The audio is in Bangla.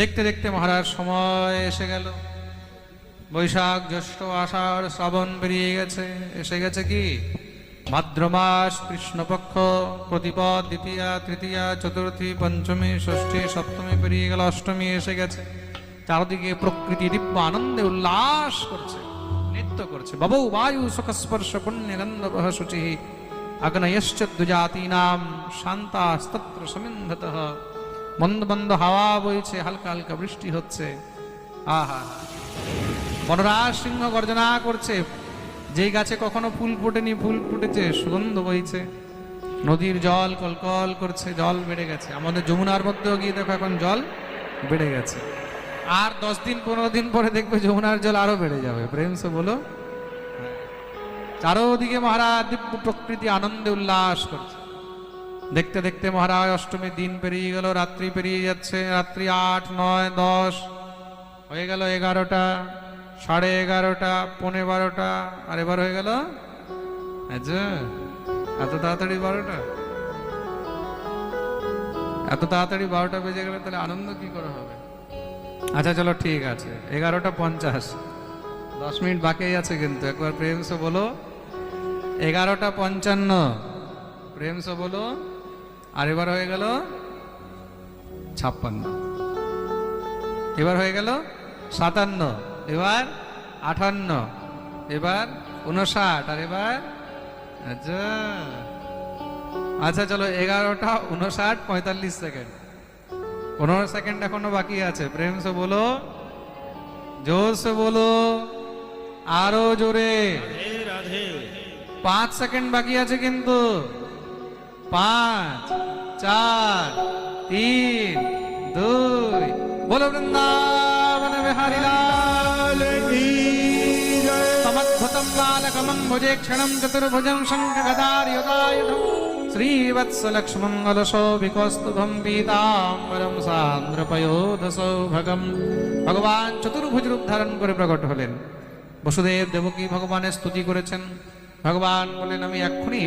দেখতে দেখতে মহারাজ সময় এসে গেল। বৈশাখ জ্যৈষ্ঠ আষাঢ় শ্রাবণ বেরিয়ে গেছে, এসে গেছে কি ভাদ্র মাস কৃষ্ণপক্ষ, প্রতিপদ দ্বিতীয়া তৃতীয়া চতুর্থী পঞ্চমী ষষ্ঠী সপ্তমী পেরিয়ে গেল, অষ্টমী এসে গেছে। চারদিকে প্রকৃতি দিব্য আনন্দে উল্লাস করছে, নৃত্য করছে। বাবু বায়ু সুখস্পর্শ পুণ্যগন্ধবহ শুচি আগ্নয়শ্চ দ্বিজাতীনাম শান্তাস্তত্র সমিন্ধতঃ। মন্দ মন্দ হাওয়া বইছে, হালকা হালকা বৃষ্টি হচ্ছে। আহা, বনরাজ সিংহ গর্জনা করছে। যেই গাছে কখনো ফুল ফোটেনি ফুল ফুটেছে, সুগন্ধ বইছে। নদীর জল কলকল করছে, জল বেড়ে গেছে। আমাদের যমুনার মধ্যেও গিয়ে দেখো এখন জল বেড়ে গেছে। আর 10 দিন 15 দিন পরে দেখবে যমুনার জল আরো বেড়ে যাবে। প্রেম সে বলো। চারোদিকে মহারাজ দিব্য প্রকৃতি আনন্দে উল্লাস করছে। দেখতে দেখতে মহারাজ অষ্টমীর দিন পেরিয়ে গেল, রাত্রি পেরিয়ে যাচ্ছে। রাত্রি 8, 9, 10 হয়ে গেল, 11টা, 11:30, 11:15, আর এবার হয়ে গেল আচ্ছা এত তাড়াতাড়ি 12টা, এত তাড়াতাড়ি 12টা বেজে গেলে তাহলে আনন্দ কি করে হবে? আচ্ছা চলো ঠিক আছে, 11:50, 10 মিনিট বাকি আছে কিন্তু। একবার প্রেম সে বলো 11:55, প্রেম সে বলো। আর এবার হয়ে গেল 56, এবার হয়ে গেল 57, এবার 58, এবার 59, আর এবার আচ্ছা আচ্ছা চলো 11:59, 45 সেকেন্ড, 15 সেকেন্ড এখনো বাকি আছে। প্রেম সে বলো, জোর সে বলো, আরো জোরে। 5 সেকেন্ড বাকি আছে কিন্তু। 5, 4, 3, 2, বলো বৃন্দাবন বিহারী লাল কি জয়। সমদ্ভুতম বালকমং ভুজে ক্ষণম চতুর্ভুজং শঙ্খ গদারయుধাయుধম শ্রীবৎসলক্ষ্মঙ্গলশোভিকৌস্তুভম পীতাম্বরম সান্দ্রপয়োধসৌভগম। ভগবান চতুর্ভুজ রূপ ধারণ করে প্রকট হলেন। বসুদেব দেবকী ভগবানের স্তুতি করেছেন। ভগবান বলেন, আমি এক্ষুনি